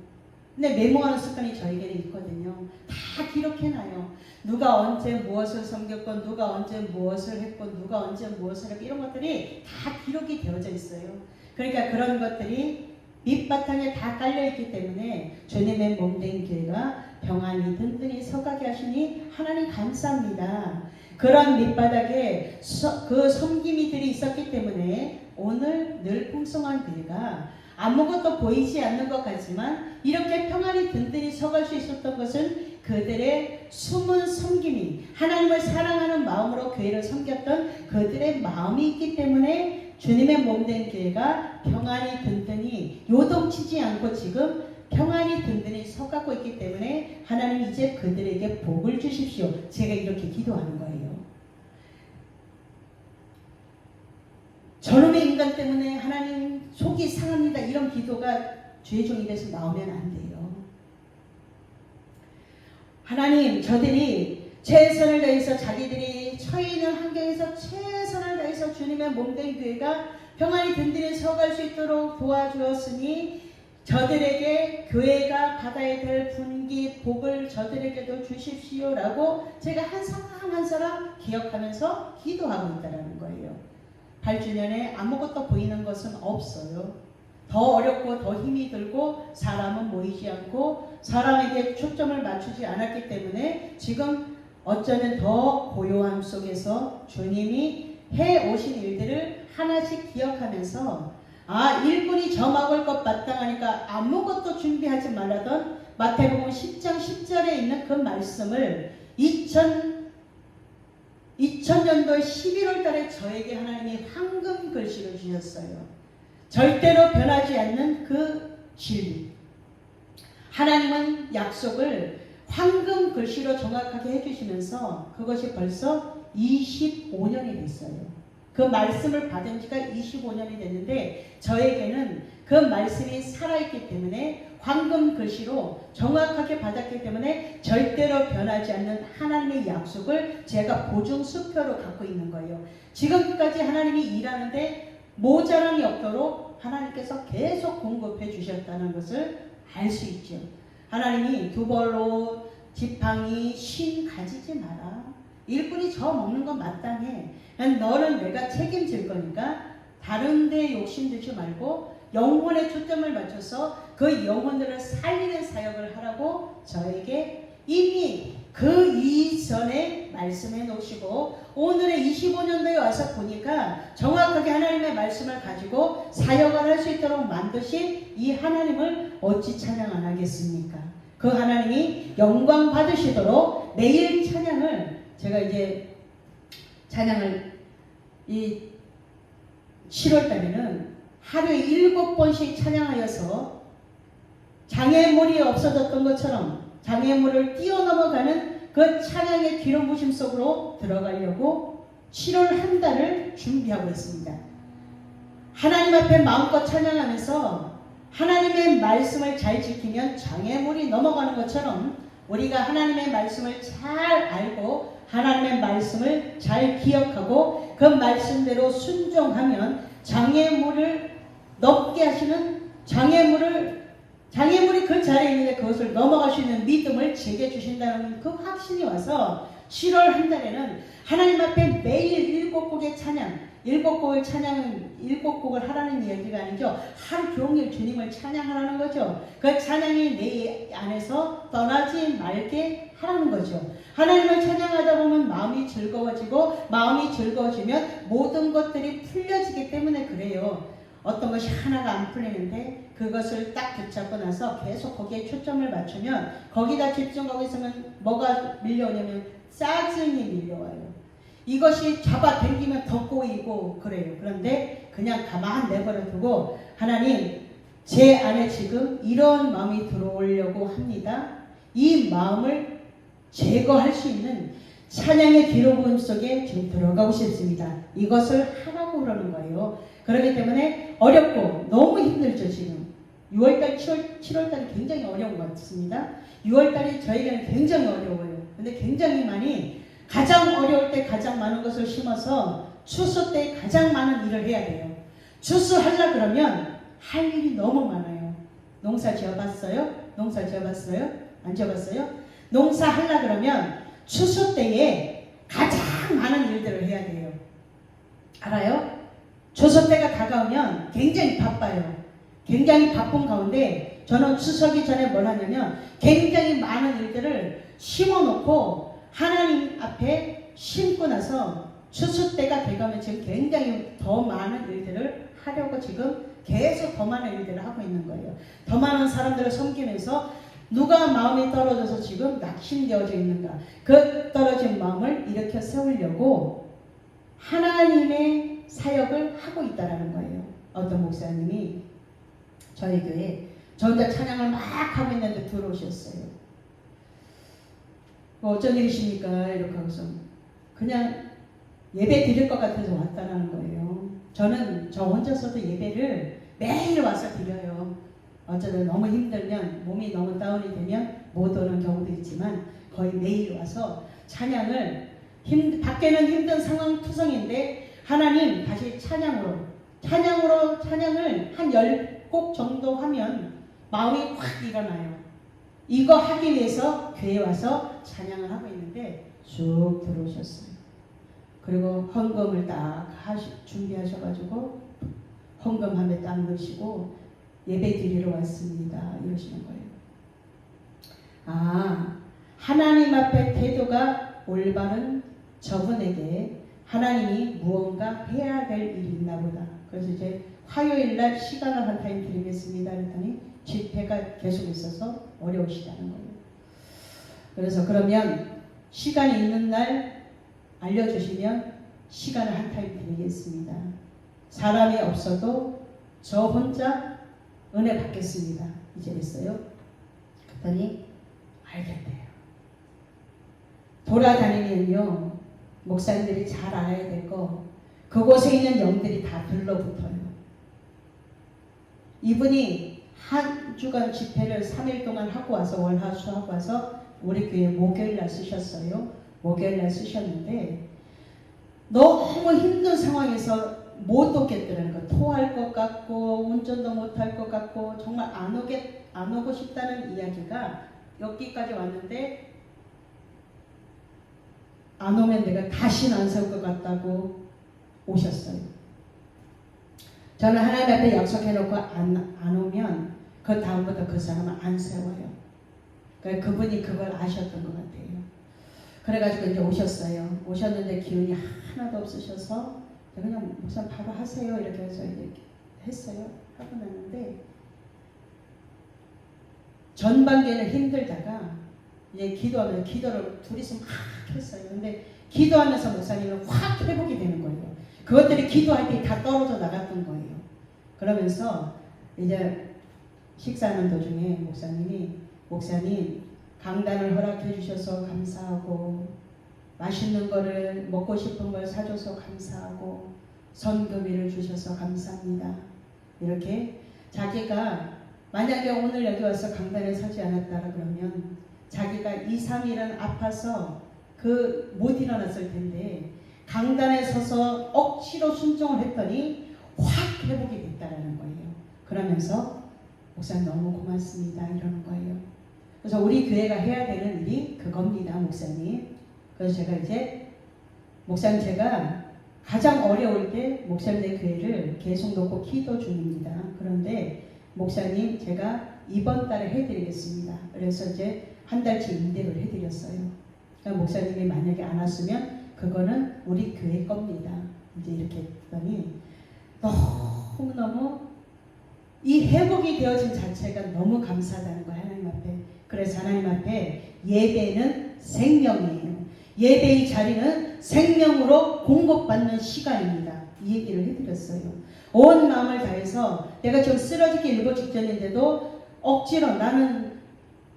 근데 메모하는 습관이 저에게는 있거든요. 다 기록해놔요. 누가 언제 무엇을 섬겼건, 누가 언제 무엇을 했건, 누가 언제 무엇을 했건, 이런 것들이 다 기록이 되어져 있어요. 그러니까 그런 것들이 밑바탕에 다 깔려있기 때문에 주님의 몸된 교회가 평안히 든든히 서가게 하시니 하나님 감사합니다. 그런 밑바닥에 그 섬김이들이 있었기 때문에 오늘 늘 풍성한 교회가 아무것도 보이지 않는 것 같지만 이렇게 평안히 든든히 서갈 수 있었던 것은 그들의 숨은 섬김이, 하나님을 사랑하는 마음으로 교회를 섬겼던 그들의 마음이 있기 때문에 주님의 몸된 교회가 평안히 든든히 요동치지 않고 지금 평안히 든든히 서가고 있기 때문에 하나님 이제 그들에게 복을 주십시오. 제가 이렇게 기도하는 거예요. 저놈의 인간 때문에 하나님 속이 상합니다. 이런 기도가 주의 종이 돼서 나오면 안 돼요. 하나님, 저들이 최선을 다해서 자기들이 처해 있는 환경에서 최선을 다해서 주님의 몸된 교회가 평안히 든든히 서갈 수 있도록 도와주었으니 저들에게 교회가 받아야 될 분기 복을 저들에게도 주십시오라고 제가 한 사람 한 사람 기억하면서 기도하고 있다는 거예요. 8주년에 아무것도 보이는 것은 없어요. 더 어렵고 더 힘이 들고 사람은 모이지 않고 사람에게 초점을 맞추지 않았기 때문에 지금 어쩌면 더 고요함 속에서 주님이 해오신 일들을 하나씩 기억하면서 일꾼이 저 먹을 것 마땅하니까 아무것도 준비하지 말라던 마태복음 10장 10절에 있는 그 말씀을 2000년도 11월 달에 저에게 하나님이 황금 글씨로 주셨어요. 절대로 변하지 않는 그 진리. 하나님은 약속을 황금 글씨로 정확하게 해주시면서 그것이 벌써 25년이 됐어요. 그 말씀을 받은 지가 25년이 됐는데 저에게는 그 말씀이 살아있기 때문에 황금 글씨로 정확하게 받았기 때문에 절대로 변하지 않는 하나님의 약속을 제가 보증수표로 갖고 있는 거예요. 지금까지 하나님이 일하는데 모자람이 없도록 하나님께서 계속 공급해 주셨다는 것을 알 수 있죠. 하나님이 두벌로 지팡이 신 가지지 마라. 일꾼이 저 먹는 건 마땅해. 너는 내가 책임질 거니까 다른 데 욕심들지 말고 영혼에 초점을 맞춰서 그 영혼들을 살리는 사역을 하라고 저에게 이미 그 이전에 말씀해 놓으시고 오늘의 25년도에 와서 보니까 정확하게 하나님의 말씀을 가지고 사역을 할 수 있도록 만드신 이 하나님을 어찌 찬양 안 하겠습니까? 그 하나님이 영광 받으시도록 매일 찬양을 제가 이제 찬양을 이 7월 달에는 하루에 7번씩 찬양하여서 장애물이 없어졌던 것처럼 장애물을 뛰어넘어가는 그 찬양의 기름 부심 속으로 들어가려고 7월 한 달을 준비하고 있습니다. 하나님 앞에 마음껏 찬양하면서 하나님의 말씀을 잘 지키면 장애물이 넘어가는 것처럼 우리가 하나님의 말씀을 잘 알고 하나님의 말씀을 잘 기억하고 그 말씀대로 순종하면 장애물을 넘게 하시는 장애물이 그 자리에 있는데 그것을 넘어갈 수 있는 믿음을 제게 주신다는 그 확신이 와서 7월 한 달에는 하나님 앞에 매일 7곡의 찬양, 7곡을 찬양은 7곡을 하라는 이야기가 아니죠. 하루 종일 주님을 찬양하라는 거죠. 그 찬양이 내 안에서 떠나지 말게 하라는 거죠. 하나님을 찬양하다 보면 마음이 즐거워지고 마음이 즐거워지면 모든 것들이 풀려지기 때문에 그래요. 어떤 것이 하나가 안 풀리는데 그것을 딱 붙잡고 나서 계속 거기에 초점을 맞추면 거기다 집중하고 있으면 뭐가 밀려오냐면 짜증이 밀려와요. 이것이 잡아당기면 더 꼬이고 그래요. 그런데 그냥 가만 내버려 두고 하나님 제 안에 지금 이런 마음이 들어오려고 합니다. 이 마음을 제거할 수 있는 찬양의 기록음 속에 지금 들어가고 싶습니다. 이것을 하라고 그러는 거예요. 그렇기 때문에 어렵고 너무 힘들죠. 지금 6월달 7월달이 굉장히 어려운 것 같습니다. 6월달이 저에게는 굉장히 어려워요. 근데 굉장히 많이 가장 어려울 때 가장 많은 것을 심어서 추수 때 가장 많은 일을 해야 돼요. 추수하려 그러면 할 일이 너무 많아요. 농사 지어봤어요? 농사 지어봤어요? 안 지어봤어요? 농사하려 그러면 추수 때에 가장 많은 일들을 해야 돼요. 알아요? 추수 때가 다가오면 굉장히 바빠요. 굉장히 바쁜 가운데 저는 추석이 전에 뭘 하냐면 굉장히 많은 일들을 심어놓고 하나님 앞에 심고 나서 추수 때가 돼가면 지금 굉장히 더 많은 일들을 하려고 지금 계속 더 많은 일들을 하고 있는 거예요. 더 많은 사람들을 섬기면서 누가 마음이 떨어져서 지금 낙심되어져 있는가, 그 떨어진 마음을 일으켜 세우려고 하나님의 사역을 하고 있다라는 거예요. 어떤 목사님이 저희 교회에 저 혼자 찬양을 막 하고 있는데 들어오셨어요. 어쩐 일이십니까? 이렇게 하고서 그냥 예배 드릴 것 같아서 왔다라는 거예요. 저는 저 혼자서도 예배를 매일 와서 드려요. 어쩌다 너무 힘들면 몸이 너무 다운이 되면 못 오는 경우도 있지만 거의 매일 와서 찬양을 밖에는 힘든 상황 투성인데 하나님 다시 찬양을 한 10곡 정도 하면 마음이 확 일어나요. 이거 하기 위해서 교회에 와서 찬양을 하고 있는데 쭉 들어오셨어요. 그리고 헌금을 딱 준비하셔가지고 헌금함에 딱 넣으시고 예배 드리러 왔습니다. 이러시는 거예요. 아, 하나님 앞에 태도가 올바른 저분에게 하나님이 무언가 해야 될 일이 있나 보다. 그래서 이제 화요일날 시간을 한 타임 드리겠습니다. 그랬더니 집회가 계속 있어서 어려우시다는 거예요. 그래서 그러면 시간이 있는 날 알려주시면 시간을 한 타임 드리겠습니다. 사람이 없어도 저 혼자 은혜 받겠습니다. 이제 됐어요. 그랬더니 알겠대요. 돌아다니면요, 목사님들이 잘 알아야 될 거, 그곳에 있는 영들이 다 들러붙어요. 이분이 한 주간 집회를 3일 동안 하고 와서 월화수 하고 와서 우리 교회 목요일날 쓰셨어요. 목요일날 쓰셨는데 너무 힘든 상황에서 못 오겠더라는 거. 토할 것 같고 운전도 못할 것 같고 정말 안 오고 싶다는 이야기가 여기까지 왔는데 안 오면 내가 다시는 안 설 것 같다고 오셨어요. 저는 하나님 앞에 약속해놓고 안 오면 그 다음부터 그 사람은 안 세워요. 그러니까 그분이 그걸 아셨던 것 같아요. 그래가지고 이제 오셨어요. 오셨는데 기운이 하나도 없으셔서 그냥 목사님 바로 하세요 이렇게 해서 이렇게 했어요. 하고 났는데 전반기에는 힘들다가 이제 기도를 둘이서 막 했어요. 근데 기도하면서 목사님은 확 회복이 되는 거예요. 그것들이 기도할 때 다 떨어져 나갔던 거예요. 그러면서 이제 식사하는 도중에 목사님 강단을 허락해 주셔서 감사하고 맛있는 거를 먹고 싶은 걸 사줘서 감사하고 선교비를 주셔서 감사합니다. 이렇게 자기가 만약에 오늘 여기 와서 강단에 서지 않았다 그러면 자기가 2, 3일은 아파서 못 일어났을 텐데 강단에 서서 억지로 순종을 했더니 확 회복이 됐다라는 거예요. 그러면서 목사님 너무 고맙습니다 이러는 거예요. 그래서 우리 교회가 해야 되는 일이 그겁니다, 목사님. 그래서 제가 이제 목사님 제가 가장 어려울 때 목사님의 교회를 계속 놓고 기도 중입니다. 그런데 목사님 제가 이번 달에 해드리겠습니다. 그래서 이제 한 달치 임대를 해드렸어요. 그러니까 목사님이 만약에 안 왔으면 그거는 우리 교회 겁니다. 이제 이렇게 했더니 너무너무 이 회복이 되어진 자체가 너무 감사하다는 거예요. 하나님 앞에. 그래서 하나님 앞에 예배는 생명이에요. 예배의 자리는 생명으로 공급받는 시간입니다. 이 얘기를 해드렸어요. 온 마음을 다해서 내가 지금 쓰러지기 일보 직전인데도 억지로 나는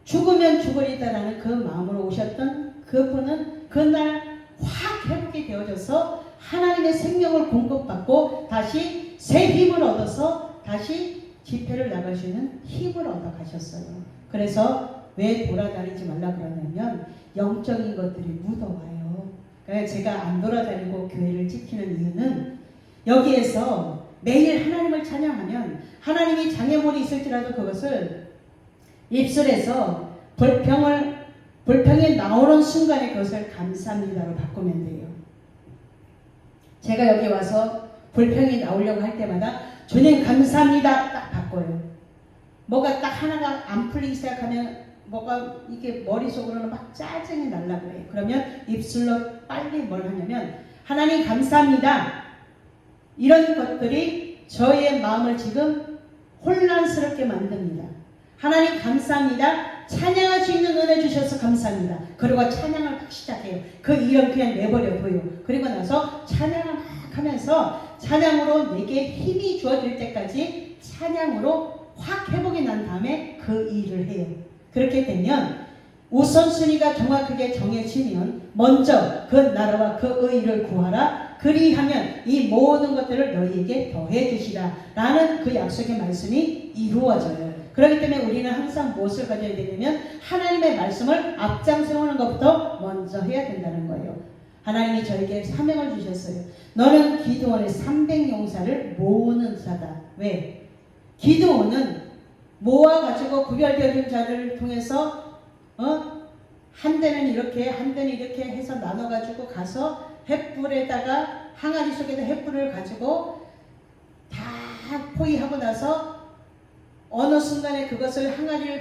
죽으면 죽으리다라는 그 마음으로 오셨던 그분은 그날 확 회복이 되어져서 하나님의 생명을 공급받고 다시 새 힘을 얻어서 다시 집회를 나갈 수 있는 힘을 얻어 가셨어요. 그래서 왜 돌아다니지 말라 그러냐면 영적인 것들이 묻어와요. 그러니까 제가 안 돌아다니고 교회를 지키는 이유는 여기에서 매일 하나님을 찬양하면 하나님이 장애물이 있을지라도 그것을 입술에서 불평이 나오는 순간에 그것을 감사합니다로 바꾸면 돼요. 제가 여기 와서 불평이 나오려고 할 때마다 주님 감사합니다 딱 바꿔요. 뭐가 딱 하나가 안 풀리기 시작하면 뭐가 이게 머릿속으로는 막 짜증이 날라 그래요. 그러면 입술로 빨리 뭘 하냐면 하나님 감사합니다. 이런 것들이 저의 마음을 지금 혼란스럽게 만듭니다. 하나님 감사합니다. 찬양할 수 있는 은혜 주셔서 감사합니다. 그리고 찬양을 막 시작해요. 그 일은 그냥 내버려둬요. 그리고 나서 찬양을 막 하면서 찬양으로 내게 힘이 주어질 때까지 찬양으로 확 회복이 난 다음에 그 일을 해요. 그렇게 되면 우선순위가 정확하게 정해지면 먼저 그 나라와 그 의를 구하라. 그리하면 이 모든 것들을 너희에게 더해 주시라 라는 그 약속의 말씀이 이루어져요. 그렇기 때문에 우리는 항상 무엇을 가져야 되냐면 하나님의 말씀을 앞장세우는 것부터 먼저 해야 된다는 거예요. 하나님이 저에게 사명을 주셨어요. 너는 기드온의 300용사를 모으는 자다. 왜? 기드온은 모아가지고 구별되어진 자들을 통해서 한 대는 이렇게 한 대는 이렇게 해서 나눠가지고 가서 횃불에다가 항아리 속에다 횃불을 가지고 다 포위하고 나서 어느 순간에 그것을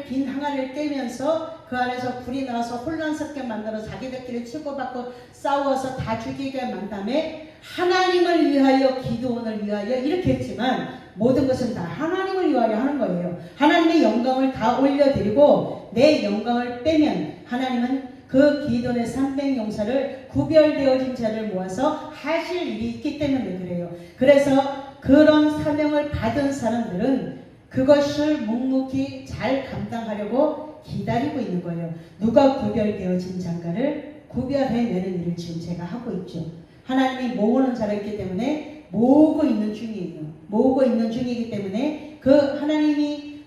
빈 항아리를 깨면서 그 안에서 불이 나와서 혼란스럽게 만들어 자기들끼리 치고받고 싸워서 다 죽이게 만 다음에 하나님을 위하여 기드온을 위하여 이렇게 했지만 모든 것은 다 하나님을 위하여 하는 거예요. 하나님의 영광을 다 올려드리고 내 영광을 빼면 하나님은 그 기드온의 300용사를 구별되어진 자를 모아서 하실 일이 있기 때문에 그래요. 그래서 그런 사명을 받은 사람들은 그것을 묵묵히 잘 감당하려고 기다리고 있는 거예요. 누가 구별되어진 장가를 구별해내는 일을 지금 제가 하고 있죠. 하나님이 모으는 자가 있기 때문에 모으고 있는 중이에요. 모으고 있는 중이기 때문에 그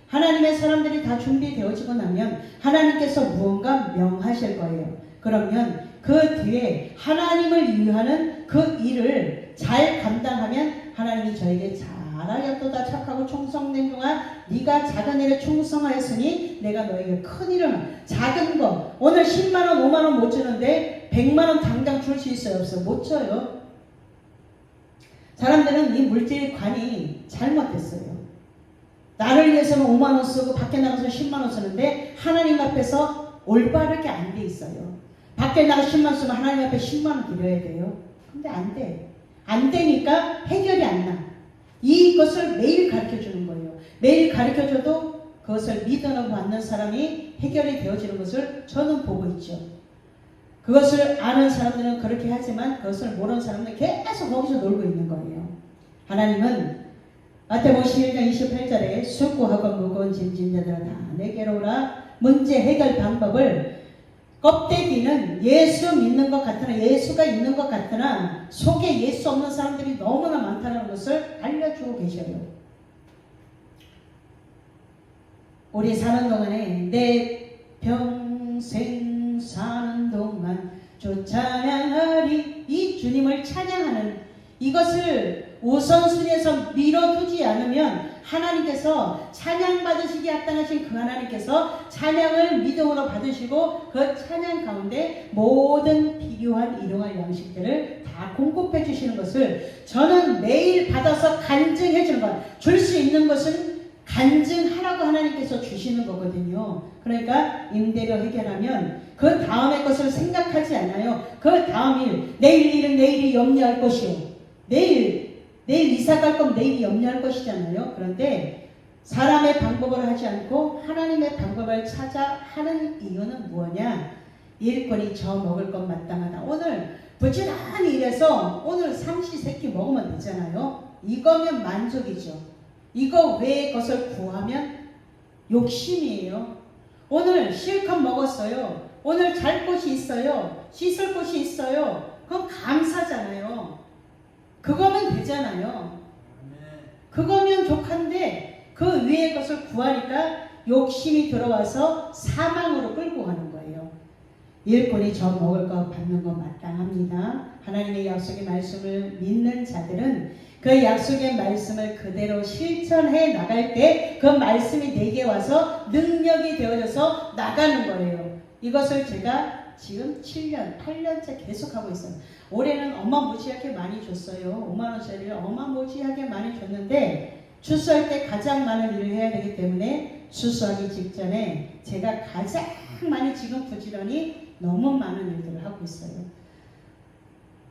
하나님의 사람들이 다 준비되어지고 나면 하나님께서 무언가 명하실 거예요. 그러면 그 뒤에 하나님을 위하는 그 일을 잘 감당하면 하나님이 저에게 잘하였도다 착하고 충성된 동안 네가 작은 일에 충성하였으니 내가 너에게 큰 일을 작은 거 오늘 10만원 5만원 못 주는데 100만원 당장 줄 수 있어요 없어요? 못 줘요. 사람들은 이 물질관이 잘못됐어요. 나를 위해서는 5만원 쓰고 밖에 나가서 10만원 쓰는데 하나님 앞에서 올바르게 안 돼 있어요. 밖에 나가 10만원 쓰면 하나님 앞에 10만원 드려야 돼요. 근데 안 돼. 안 되니까 해결이 안 나. 이것을 매일 가르쳐주는 거예요. 매일 가르쳐줘도 그것을 믿어는 받는 사람이 해결이 되어지는 것을 저는 보고 있죠. 그것을 아는 사람들은 그렇게 하지만 그것을 모르는 사람들은 계속 거기서 놀고 있는 거예요. 하나님은 마태복음 11장 28절에 수고하고 무거운 짐진 자들아 다 내게로 오라. 문제 해결 방법을 껍데기는 예수 믿는 것 같으나 예수가 있는 것 같으나 속에 예수 없는 사람들이 너무나 많다는 것을 알려주고 계셔요. 우리 사는 동안에 내 병 평생 사는 동안 주 찬양하리. 이 주님을 찬양하는 이것을 우선순위에서 밀어두지 않으면 하나님께서 찬양 받으시기 합당하신 그 하나님께서 찬양을 믿음으로 받으시고 그 찬양 가운데 모든 필요한 일용할 양식들을 다 공급해 주시는 것을 저는 매일 받아서 간증해 주는 것, 줄 수 있는 것은 간증하라고 하나님께서 주시는 거거든요. 그러니까 임대료 해결하면 그 다음의 것을 생각하지 않아요. 그 다음 일, 내일 일은 내일이 염려할 것이요. 내일 이사 갈 거면 내일이 염려할 것이잖아요. 그런데 사람의 방법을 하지 않고 하나님의 방법을 찾아 하는 이유는 무엇냐? 일꾼이 저 먹을 것 마땅하다. 오늘 부지런히 일해서 오늘 삼시세끼 먹으면 되잖아요. 이거면 만족이죠. 이거 외의 것을 구하면 욕심이에요. 오늘 실컷 먹었어요. 오늘 잘 곳이 있어요. 씻을 곳이 있어요. 그건 감사잖아요. 그거면 되잖아요. 그거면 족한데 그 위의 것을 구하니까 욕심이 들어와서 사망으로 끌고 가는 거예요. 일꾼이 저 먹을 거 받는 거 마땅합니다. 하나님의 약속의 말씀을 믿는 자들은 그 약속의 말씀을 그대로 실천해 나갈 때 그 말씀이 내게 와서 능력이 되어져서 나가는 거예요. 이것을 제가 지금 7년, 8년째 계속하고 있어요. 올해는 어마무지하게 많이 줬어요. 5만원짜리를 어마무지하게 많이 줬는데 추수할 때 가장 많은 일을 해야 되기 때문에 추수하기 직전에 제가 가장 많이 지금 부지런히 너무 많은 일들을 하고 있어요.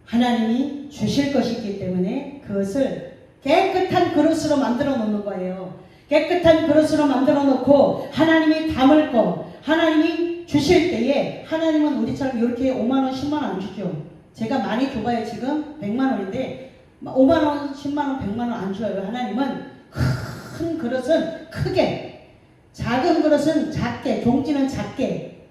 하나님이 주실 것이 있기 때문에 그것을 깨끗한 그릇으로 만들어 놓는 거예요. 깨끗한 그릇으로 만들어 놓고 하나님이 담을 거, 하나님이 주실 때에 하나님은 우리처럼 이렇게 5만원, 10만원 안 주죠. 제가 많이 줘봐야 지금 100만원인데 5만원, 10만원, 100만원 안 줘요. 하나님은 큰 그릇은 크게, 작은 그릇은 작게, 종지는 작게,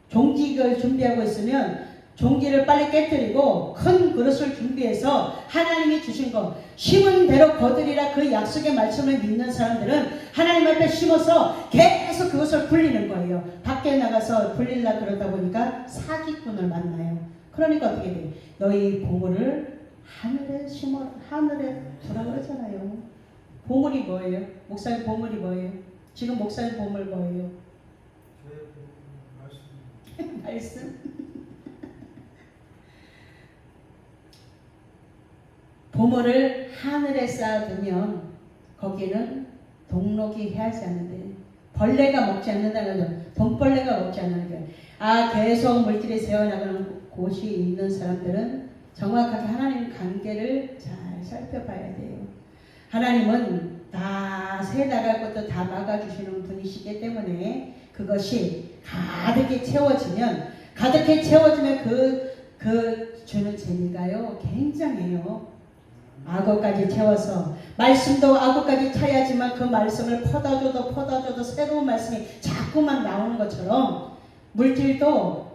종지를 준비하고 있으면 종기를 빨리 깨뜨리고 큰 그릇을 준비해서 하나님이 주신 거 심은 대로 거두리라. 그 약속의 말씀을 믿는 사람들은 하나님 앞에 심어서 계속 그것을 굴리는 거예요. 밖에 나가서 굴리려 그러다 보니까 사기꾼을 만나요. 그러니까 어떻게 돼요? 너희 보물을 하늘에 심어, 하늘에 두라 그러잖아요. 보물이 뭐예요? 목사님 보물이 뭐예요? 지금 목사님 보물 뭐예요? 말씀. 보물을 하늘에 쌓아두면 거기는 동록이 해하지 않는데 벌레가 먹지 않는다는 거죠. 돈벌레가 먹지 않는 거예요. 계속 물질이 새어나가는 곳이 있는 사람들은 정확하게 하나님 관계를 잘 살펴봐야 돼요. 하나님은 다 새나갈 것도 다 막아주시는 분이시기 때문에 그것이 가득히 채워지면 그 주는 재미가요 굉장해요. 악어까지 채워서 말씀도 악어까지 차야지만 그 말씀을 퍼다줘도 새로운 말씀이 자꾸만 나오는 것처럼 물질도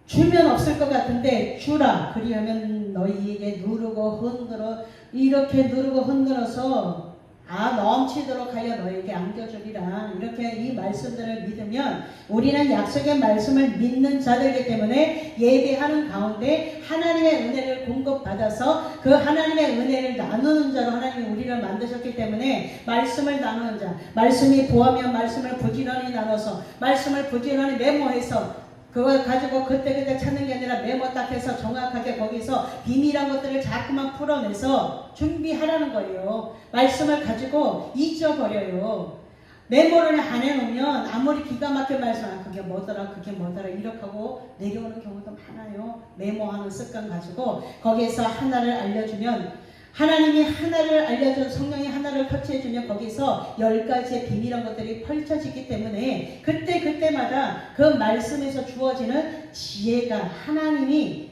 주면 없을 것 같은데 주라. 그리하면 너희에게 누르고 흔들어 이렇게 누르고 흔들어서 넘치도록 하여 너에게 안겨주리라. 이렇게 이 말씀들을 믿으면 우리는 약속의 말씀을 믿는 자들이기 때문에 예배하는 가운데 하나님의 은혜를 공급받아서 그 하나님의 은혜를 나누는 자로 하나님이 우리를 만드셨기 때문에 말씀을 나누는 자, 말씀이 보하면 말씀을 부지런히 나눠서 말씀을 부지런히 메모해서 그걸 가지고 그때그때 찾는 게 아니라 메모 딱 해서 정확하게 거기서 비밀한 것들을 자꾸만 풀어내서 준비하라는 거예요. 말씀을 가지고 잊어버려요. 메모를 안 해놓으면 아무리 기가 막힌 말씀, 그게 뭐더라 이렇게 하고 내려오는 경우도 많아요. 메모하는 습관 가지고 거기에서 하나를 알려주면 하나님이 하나를 알려준 성령이 하나를 터치해주면 거기서 10가지의 비밀한 것들이 펼쳐지기 때문에 그때마다 그 말씀에서 주어지는 지혜가 하나님이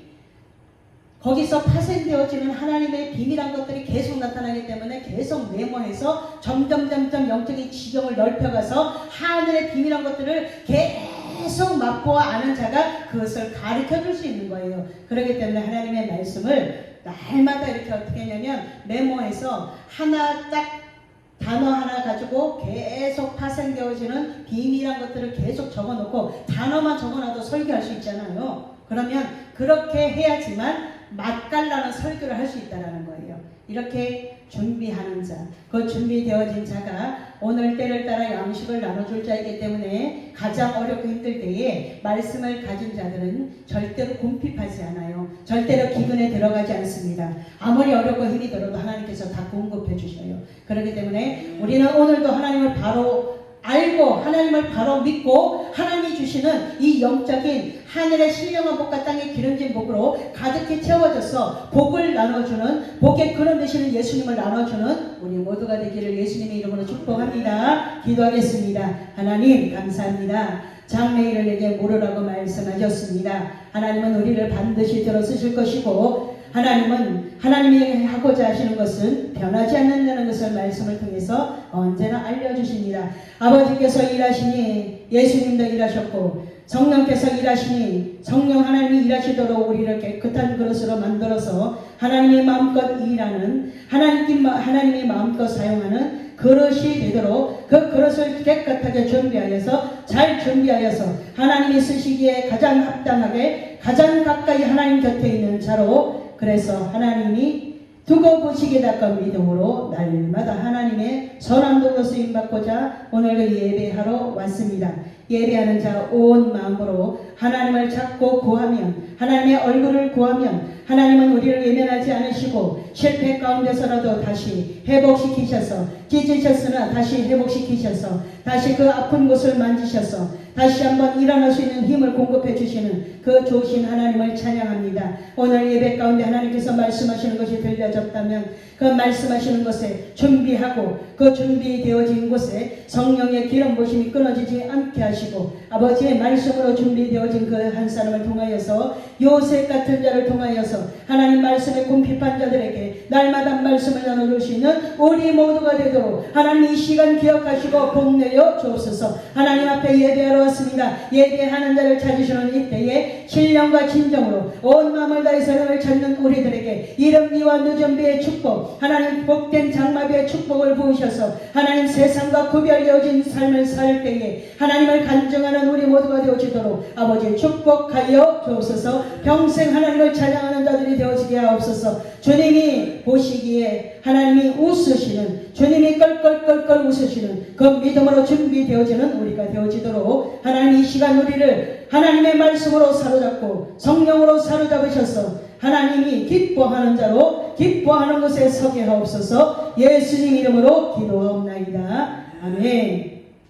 거기서 파생되어지는 하나님의 비밀한 것들이 계속 나타나기 때문에 계속 메모해서 점점 영적인 지경을 넓혀가서 하늘의 비밀한 것들을 계속 맛보아 아는 자가 그것을 가르쳐줄 수 있는 거예요. 그렇기 때문에 하나님의 말씀을 날마다 이렇게 어떻게 하냐면 메모해서 하나 딱 단어 하나 가지고 계속 계속 파생되어지는 비밀한 것들을 계속 적어놓고 단어만 적어놔도 설교할 수 있잖아요. 그러면 그렇게 해야지만 맛깔나는 설교를 할 수 있다는 거예요. 이렇게 준비하는 자, 그 준비되어진 자가 오늘 때를 따라 양식을 나눠줄 자이기 때문에 가장 어렵고 힘들 때에 말씀을 가진 자들은 절대로 궁핍하지 않아요. 절대로 기근에 들어가지 않습니다. 아무리 어렵고 힘이 들어도 하나님께서 다 공급해 주셔요. 그렇기 때문에 우리는 오늘도 하나님을 바로 알고 하나님을 바로 믿고 하나님이 주시는 이 영적인 하늘의 신령한 복과 땅의 기름진 복으로 가득히 채워져서 복을 나눠주는, 복의 그런 되시는 예수님을 나눠주는 우리 모두가 되기를 예수님의 이름으로 축복합니다. 기도하겠습니다. 하나님 감사합니다. 장래일을 내게 물으라고 말씀하셨습니다. 하나님은 우리를 반드시 들어쓰실 것이고 하나님은 하나님이 하고자 하시는 것은 변하지 않는다는 것을 말씀을 통해서 언제나 알려주십니다. 아버지께서 일하시니 예수님도 일하셨고 성령께서 일하시니 성령 하나님이 일하시도록 우리를 깨끗한 그릇으로 만들어서 하나님의 마음껏 일하는 하나님의 마음껏 사용하는 그릇이 되도록 그 그릇을 깨끗하게 준비하여서 잘 준비하여서 하나님이 쓰시기에 가장 합당하게 가장 가까이 하나님 곁에 있는 자로 그래서 하나님이 두고 보시게 닦은 믿음으로 날마다 하나님의 선한 도로 쓰임받고자 오늘도 예배하러 왔습니다. 예배하는 자 온 마음으로 하나님을 찾고 구하면 하나님의 얼굴을 구하면 하나님은 우리를 외면하지 않으시고 실패 가운데서라도 다시 회복시키셔서 찢으셨으나 다시 회복시키셔서 다시 그 아픈 곳을 만지셔서 다시 한번 일어날 수 있는 힘을 공급해 주시는 그 좋으신 하나님을 찬양합니다. 오늘 예배 가운데 하나님께서 말씀하시는 것이 들려졌다면 그 말씀하시는 것에 준비하고 그 준비되어진 곳에 성령의 기름 부심이 끊어지지 않게 하시고 아버지의 말씀으로 준비되어진 그 한 사람을 통하여서 요셉 같은 자를 통하여서 하나님 말씀에 궁핍한 자들에게 날마다 말씀을 나눠줄 수 있는 우리 모두가 되도록 하나님 이 시간 기억하시고 복내어 주옵소서. 하나님 앞에 예배하러 왔습니다. 예배하는 자를 찾으시는 이때에 신령과 진정으로 온 마음을 다해서 하나님을 찾는 우리들에게 이른 비와 늦은 비의 축복 하나님 복된 장마비의 축복을 부으셔서 하나님 세상과 구별되어진 삶을 살 때에 하나님을 간증하는 우리 모두가 되어지도록 아버지 축복하여 주옵소서. 평생 하나님을 찬양하는 자들이 되어지게 하옵소서. 주님이 보시기에 하나님이 웃으시는 주님이 껄껄껄껄 웃으시는 그 믿음으로 준비되어지는 우리가 되어지도록 하나님 이 시간 우리를 하나님의 말씀으로 사로잡고 성령으로 사로잡으셔서 하나님이 기뻐하는 자로 기뻐하는 곳에 서게 하옵소서. 예수님 이름으로 기도하옵나이다. 아멘.